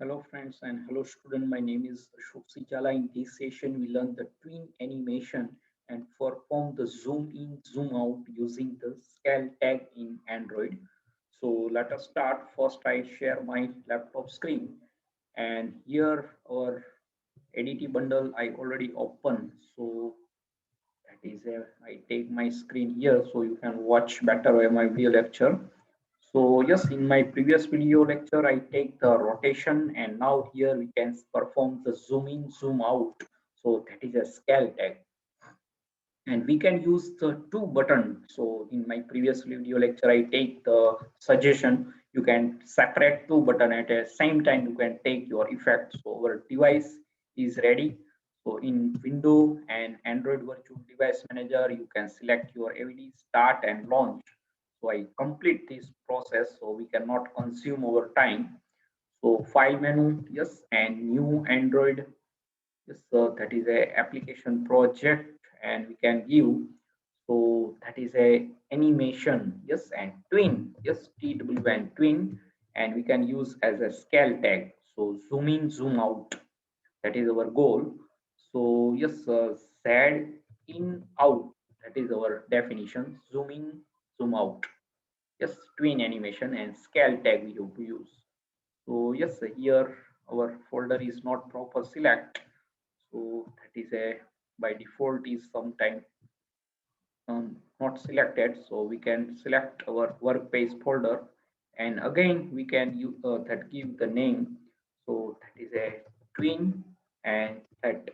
Hello friends and hello student. My name is Shubsi Jala. In this session, we learn the tween animation and perform the zoom in, zoom out using the scale tag in Android. So let us start. First, I share my laptop screen, and here our ADT bundle I already opened. So that is I take my screen here so you can watch better my video lecture. So yes, in my previous video lecture, I take the rotation and now here we can perform the zoom in, zoom out. So that is a scale tag and we can use the two button. So in my previous video lecture, I take the suggestion, you can separate two button at the same time, you can take your effect. So our device is ready. So in Windows and Android Virtual Device Manager, you can select your AVD start and launch. So I complete this process so we cannot consume our time. So file menu, yes, and new Android. Yes, so that is a application project, and we can give. So that is a animation, yes, and tween, yes, TW and tween, and we can use as a scale tag. So zoom in, zoom out. That is our goal. So yes, Z in out. That is our definition. Zoom in, zoom out. Yes, tween animation and scale tag we have to use. So yes, here our folder is not proper select. So that is a by default is sometime not selected. So we can select our workspace folder, and again we can use that give the name. So that is a tween and that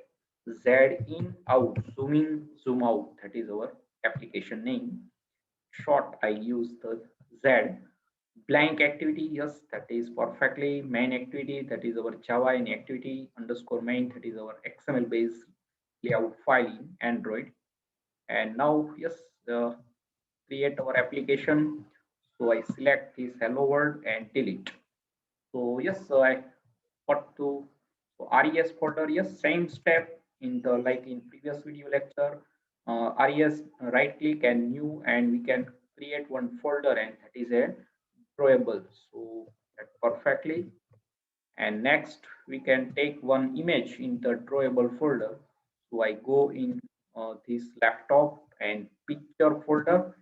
Z in out zoom in zoom out. That is our application name. Short I use the Z. Blank activity, yes, that is perfectly. Main activity, that is our Java in activity underscore main, that is our XML based layout file in Android. And now, yes, create our application. So I select this hello world and delete. So yes, so I got to so res folder. Yes, same step in the like in previous video lecture. Res right click and new, and we can create one folder, and that is a drawable. So that perfectly. And next we can take one image in the drawable folder. So I go in this laptop and picture folder,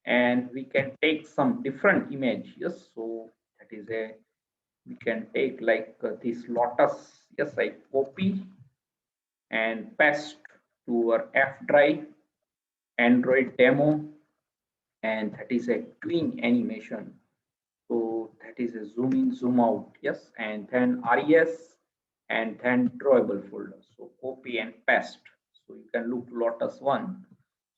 and we can take some different image. Yes, so that is a we can take like this lotus. Yes, I copy and paste to our F drive Android demo, and that is a tween animation. So that is a zoom in, zoom out. Yes, and then res and then drawable folder. So copy and paste. So you can look lotus one.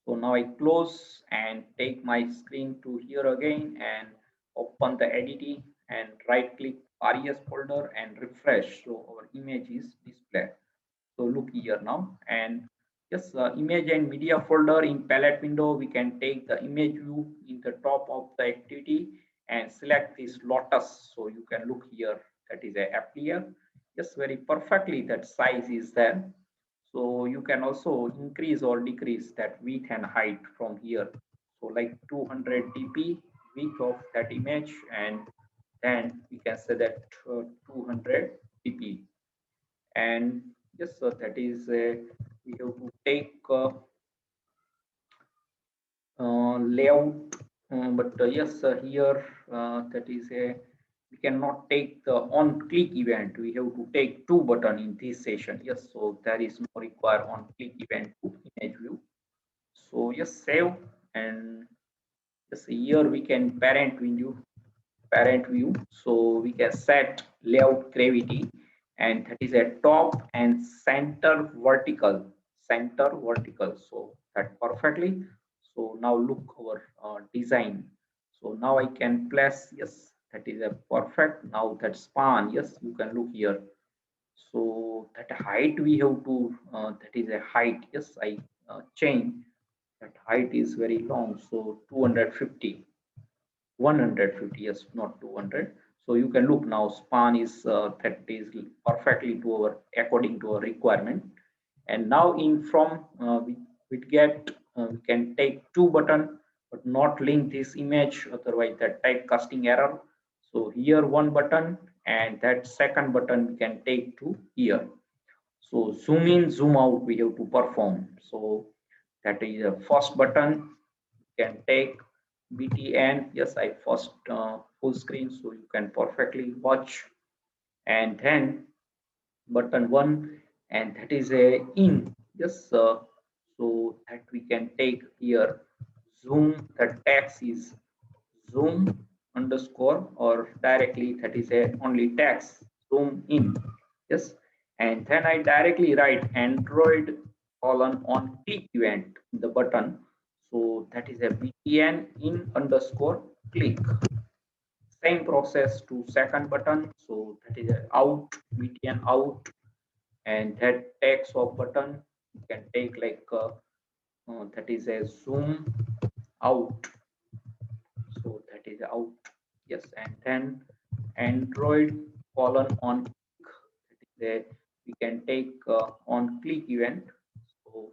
So now I close and take my screen to here again and open the editing and right click res folder and refresh. So our image is displayed. So look here now, and yes, image and media folder in palette window, we can take the image view in the top of the activity and select this lotus. So you can look here, that is a appear. Yes, very perfectly that size is there. So you can also increase or decrease that width and height from here. So like 200 dp width of that image, and then we can say that 200 dp. And yes, so that is we have to take layout, but yes, here that is a we cannot take the on click event. We have to take two button in this session. Yes, so there is no require on click event to image view. So yes, save, and yes, here we can parent view. So we can set layout gravity, and that is a top and center vertical. So that perfectly. So now look our design. So now I can place, yes, that is a perfect. Now that span, yes, you can look here. So that height we have to that is a height, yes, I change that height is very long. So 250, 150, yes, not 200. So you can look now span is that is perfectly to our according to our requirement. And now in from we get we can take two button but not link this image, otherwise that type casting error. So here one button and that second button we can take to here. So zoom in, zoom out we have to perform. So that is the first button. You can take BTN. Yes, I first full screen so you can perfectly watch. And then button one, and that is a in. Yes, so that we can take here. Zoom. The text is zoom underscore, or directly that is a only text zoom in. Yes, and then I directly write Android colon on click event in the button. So that is a btn in underscore click. Same process to second button. So that is a out btn out, and that text of button you can take like that is a zoom out. So that is out. Yes, and then Android colon on click. That is a, we can take on click event. So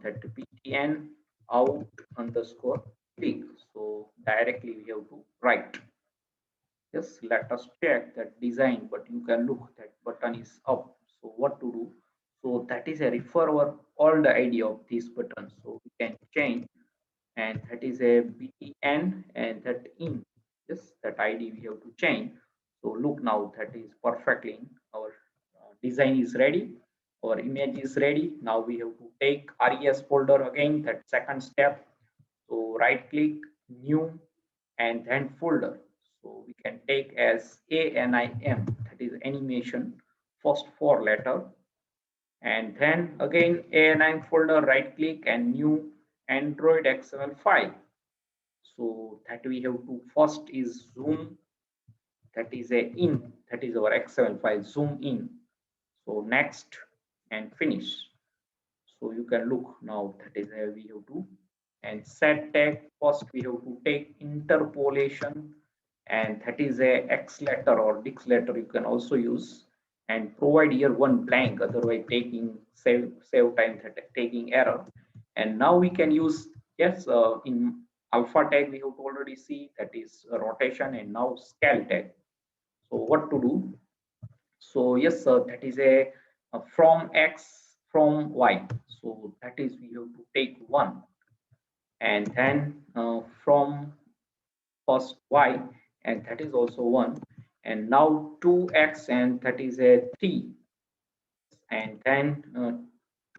that btn out underscore click. So directly we have to write. Yes, let us check that design, but you can look that button is up. So what to do? So that is a refer our all the idea of this button. So we can change, and that is a btn and that in. Yes, that id we have to change. So look, now that is perfectly in. Our design is ready, our image is ready. Now we have to take res folder again, that second step. So right click, new, and then folder. So we can take as anim, that is animation, first four letter, and then again anim folder, right click and new Android XML file. So that we have to first is zoom, that is a in, that is our XML file, zoom in. So next and finish. So you can look now, that is how we have to. And set tag, first we have to take interpolation, and that is a x letter or dix letter you can also use, and provide here one blank, otherwise taking save time, that taking error. And now we can use, yes, in alpha tag we have to already see, that is rotation, and now scale tag. So what to do? So yes, that is a from x from y. So that is we have to take one, and then from first y, and that is also one, and now 2x, and that is a 3, and then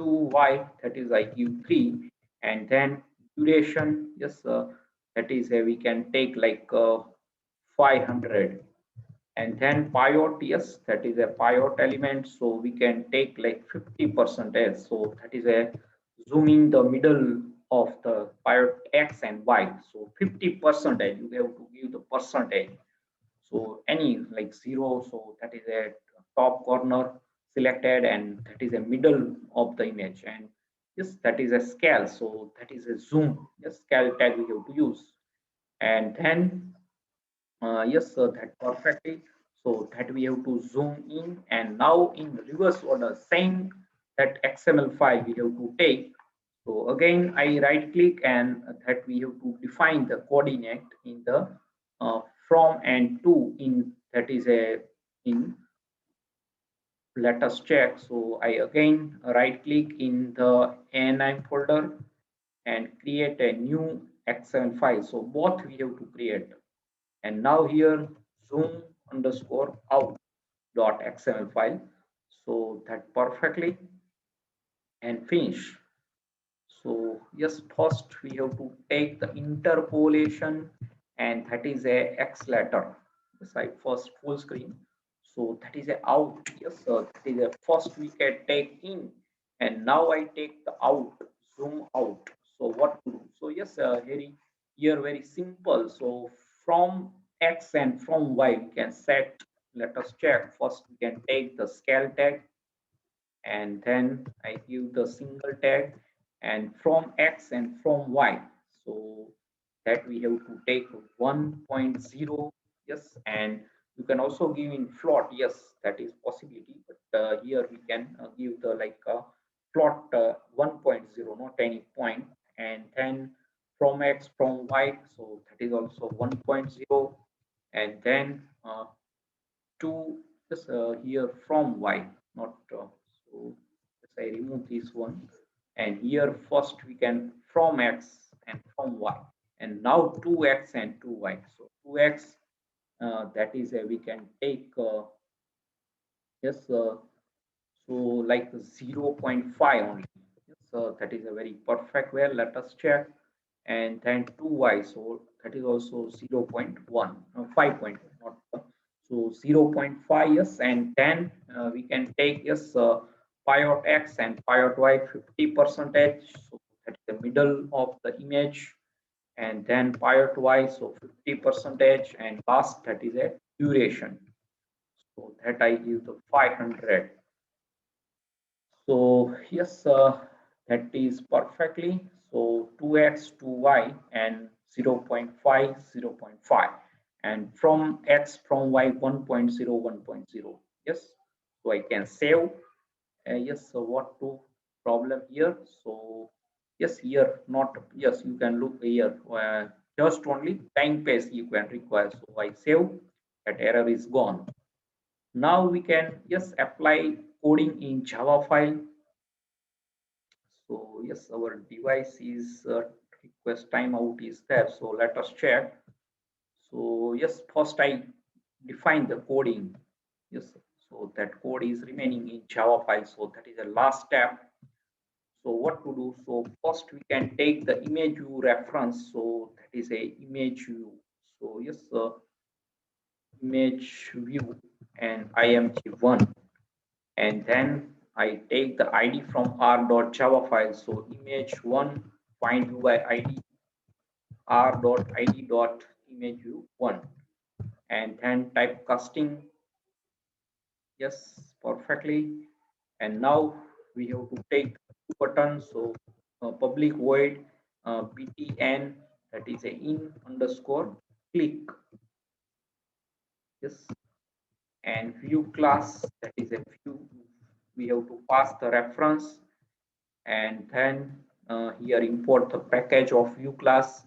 2y, that is I give 3, and then duration, yes, that is we can take like 500, and then pivot, yes, that is a pivot element, so we can take like 50%. So that is a zooming the middle of the pivot x and y. So 50%, you have to give the percentage. So any like 0, so that is a top corner selected, and that is a middle of the image, and yes, that is a scale, so that is a zoom. Yes, scale tag we have to use, and then yes, that perfectly. So that we have to zoom in, and now in reverse order, same that XML file we have to take. So again, I right click, and that we have to define the coordinate in the from and to, in that is a in, let us check. So I again right click in the anim folder and create a new XML file. So both we have to create, and now here zoom underscore out dot xml file. So that perfectly, and finish. So yes, first we have to take the interpolation, and that is a x letter. Yes, I first full screen. So that is a out. Yes, that is a first we can take in, and now I take the out, zoom out. So what to do? So yes, here very simple. So from x and from y we can set. Let us check. First we can take the scale tag, and then I give the single tag, and from x and from y. So that we have to take 1.0. Yes, and you can also give in float. Yes, that is possibility, but here we can give the like float 1.0, not any point, and then from x from y. So that is also 1.0, and then to just here from Y, not so just I remove this one, and here first we can from X and from Y, and now 2X and 2Y. So 2X, that is we can take yes so like 0.5 only. So that is a very perfect way. Let us check. And then 2y, so that is also 0 0.1, 5 not so 0 0.5, yes. And then we can take yes pi of x and pi of y 50 percentage, so that is the middle of the image. And then pi of y, so 50 percentage, and last that is a duration, so that I give the 500. So yes, that is perfectly. So 2x to y and 0.5, 0.5, and from x from y 1.0, 1.0. Yes, so I can save. Yes, so what to problem here? So yes, here not, yes, you can look here. Just only blank page you can require. So I save, that error is gone. Now we can yes apply coding in Java file. So yes, our device is request timeout is there. So let us check. So yes, first I define the coding. Yes, so that code is remaining in Java file. So that is the last step. So what to do? So first we can take the image view reference. So that is a image view. So yes, image view and img1, and then I take the ID from r.java file. So image1 find view by ID r.id.imageview1, and then type casting. Yes, perfectly. And now we have to take two buttons. So public void btn, that is a in underscore click. Yes, and view class, that is a view. We have to pass the reference, and then here import the package of view class.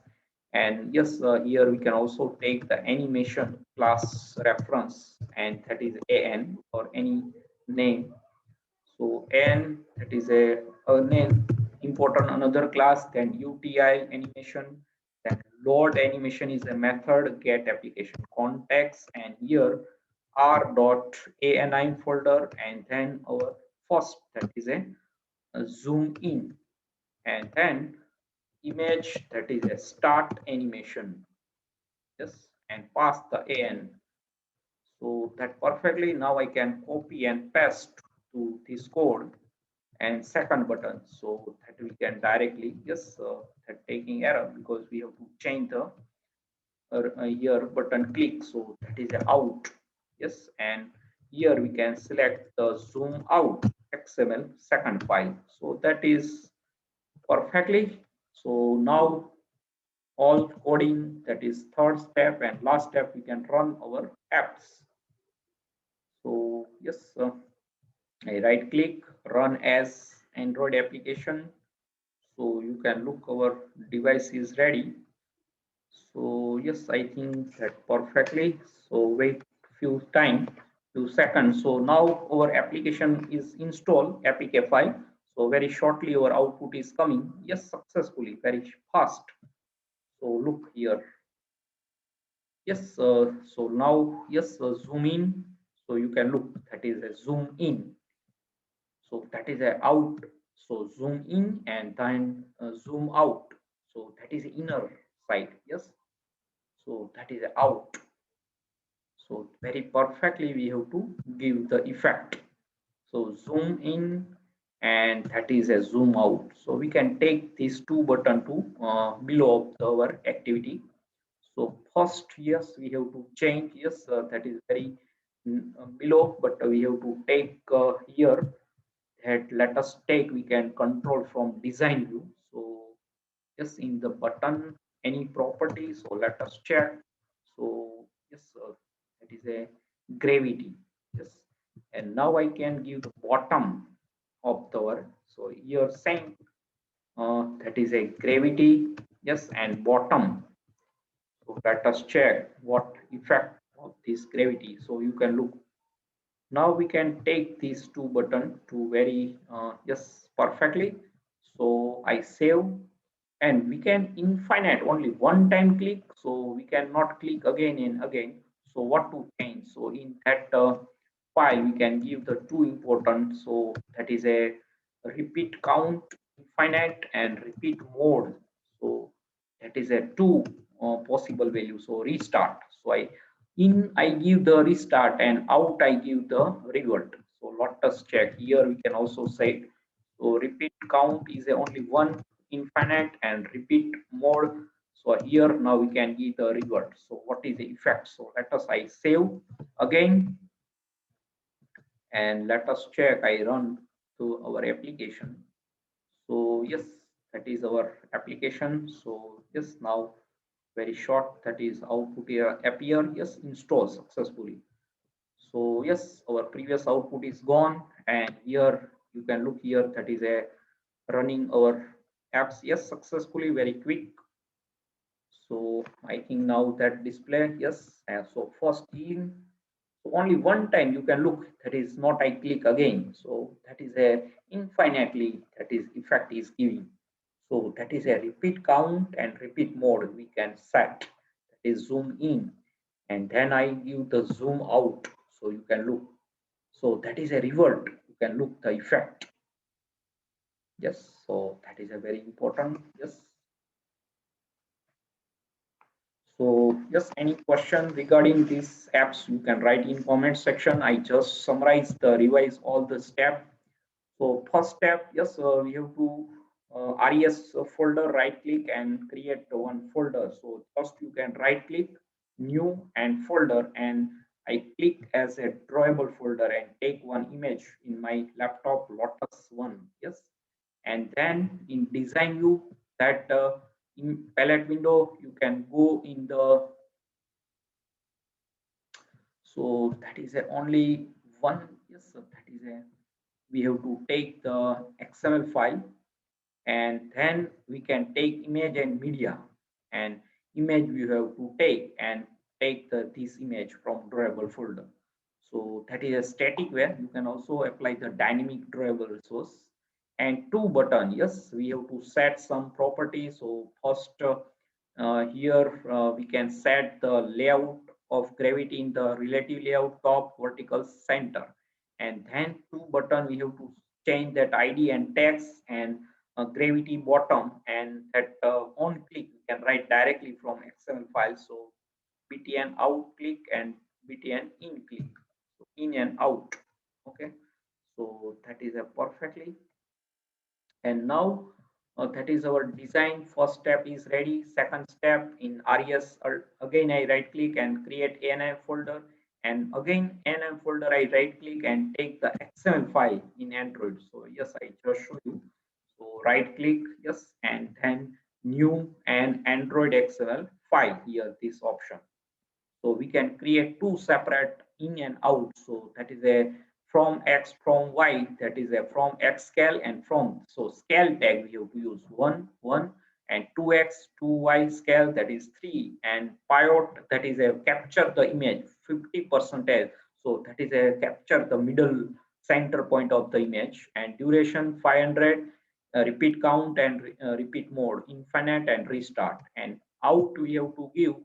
And yes, here we can also take the animation class reference, and that is an or any name. So n, that is a name, important another class. Then uti animation, then load animation is a method, get application context, and here r dot ani folder, and then our first, that is a zoom in, and then image, that is a start animation. Yes, and pass the an. So that perfectly. Now I can copy and paste to this code, and second button, so that we can directly yes that taking error because we have to change the here button click, so that is a out. Yes, and here we can select the zoom out xml second file, so that is perfectly. So now all coding, that is third step and last step, we can run our apps. So yes, I right click, run as Android application. So you can look our device is ready. So yes, I think that perfectly. So wait few seconds. So now our application is installed apk file. So very shortly our output is coming. Yes, successfully, very fast. So look here. Yes, so now yes, zoom in. So you can look, that is a zoom in. So that is a out. So zoom in and then zoom out. So that is inner side. Yes. So that is a out. So very perfectly we have to give the effect. So zoom in and that is a zoom out. So we can take these two button to below of our activity. So first, yes, we have to change. Yes, that is very below, but we have to take here that let us take, we can control from design view. So yes, in the button any property, so let us check. So yes, that is a gravity. Yes, and now I can give the bottom of the word. So here same, that is a gravity. Yes, and bottom. So let us check what effect of this gravity. So you can look Now we can take these two button to very yes perfectly. So I save, and we can infinite only one time click, so we cannot click again and again. So what to change? So in that file we can give the two important, so that is a repeat count infinite and repeat mode. So that is a two possible value. So restart, so I give the restart, and out I give the revert. So let us check here. We can also say, so repeat count is only one infinite and repeat mode. So here now we can give the revert. So what is the effect? So let us I save again, and let us check. I run to our application. So yes, that is our application. So yes, now very short, that is output here appear, yes, install successfully. So yes, our previous output is gone, and here you can look here, that is a running our apps, yes, successfully, very quick. So I think now that display, yes, and so first in, so only one time you can look, that is not I click again. So that is a infinitely, that is effect is giving. So that is a repeat count and repeat mode we can set, that is zoom in, and then I give the zoom out, so you can look. So that is a revert, you can look the effect. Yes, so that is a very important. Yes. So yes, any question regarding these apps, you can write in comment section. I just summarize the revise all the step. So first step, yes, we have to res folder, right click and create one folder. So first you can right click new and folder, and I click as a drawable folder and take one image in my laptop Lotus one. Yes, and then in design view, that in palette window you can go in the, so that is a only one. Yes, so that is a, we have to take the XML file, and then we can take image and media, and image we have to take, and take this image from drawable folder. So that is a static way. You can also apply the dynamic drawable resource. And two button, yes, we have to set some properties. So first here we can set the layout of gravity in the relative layout top vertical center, and then two button we have to change that id and text, and gravity bottom, and that on click you can write directly from XML file. So btn out click and btn in click, so in and out. Okay, so that is a perfectly. And now that is our design. First step is ready. Second step in res, again I right click and create ANM folder, and again ANM folder I right click and take the XML file in Android. So yes, I just show you. So right click, yes, and then new and Android XML file, here this option. So we can create two separate in and out. So that is a from X, from Y, that is a from X scale and from. So scale tag we have to use 1 and 2X 2Y scale, that is 3, and pivot, that is a capture the image 50%. So that is a capture the middle center point of the image, and duration 500, repeat count and repeat mode infinite and restart. And out we have to give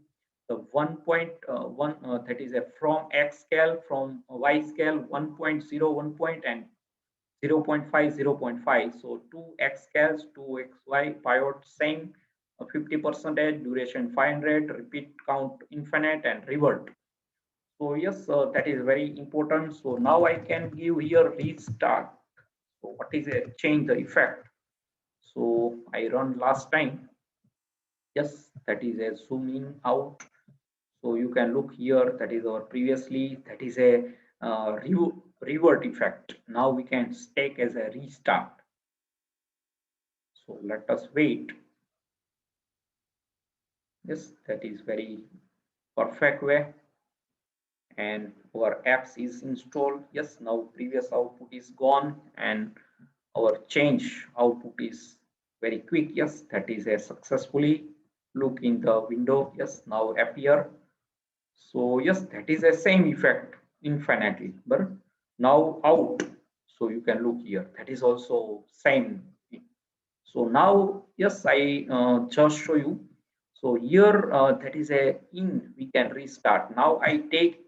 the 1.1, that is a from X scale, from Y scale 1.0 1 point, and 0.5 0.5. So two X scales, two XY pivot same, 50% duration 500, repeat count infinite and revert. So yes, that is very important. So now I can give here restart. So what is a change the effect? So I run last time. Yes, that is a zoom in out. So you can look here, that is our previously, that is a revert effect. Now we can take as a restart. So let us wait. Yes, that is very perfect way. And our apps is installed. Yes, now previous output is gone, and our change output is very quick. Yes, that is a successfully look in the window. Yes, now appear. So yes, that is the same effect infinitely. But Now out. So you can look here, that is also same. So now, yes, I just show you. So here that is a in, we can restart. Now I take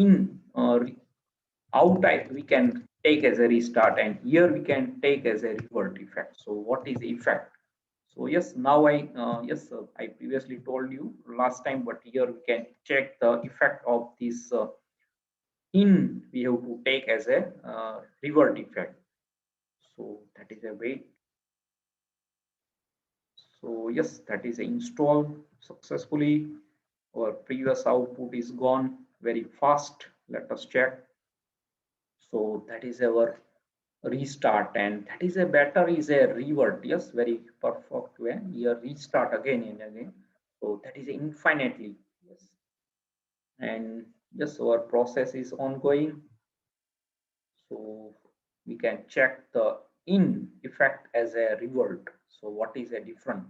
in out, we can take as a restart, and here we can take as a revert effect. So what is effect? So yes, now I previously told you last time, but here we can check the effect of this in, we have to take as a revert effect. So that is a way. So yes, that is installed successfully. Our previous output is gone very fast. Let us check. So that is our restart, and that is a better is a revert. Yes, very perfect way. Here restart again and again. So that is infinitely. Yes, and yes, our process is ongoing. So we can check the in effect as a revert. So what is a different?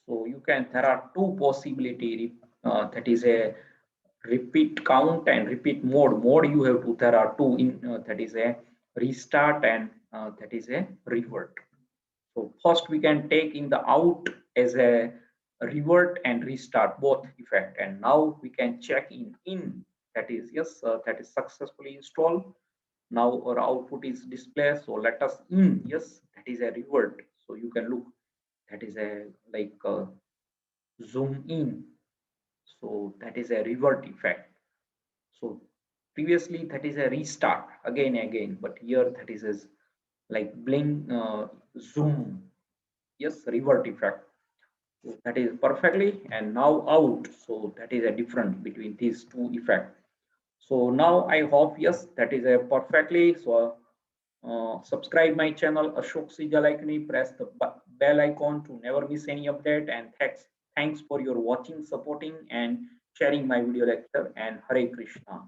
So you can, there are two possibility, that is a repeat count and repeat mode. Mode you have to, there are two in, that is a restart and that is a revert. So first we can take in the out as a revert and restart both effect, and now we can check in, that is yes, that is successfully installed. Now our output is displayed. So let us in, yes, that is a revert. So you can look, that is a like zoom in. So that is a revert effect. So previously that is a restart again and again, but here that is a like blink, zoom, yes, revert effect. So that is perfectly, and now out. So that is a difference between these two effects. So now I hope, yes, that is a perfectly. So subscribe my channel Ashok Sijalaikni, press the bell icon to never miss any update, and thanks for your watching, supporting and sharing my video lecture, and Hare Krishna.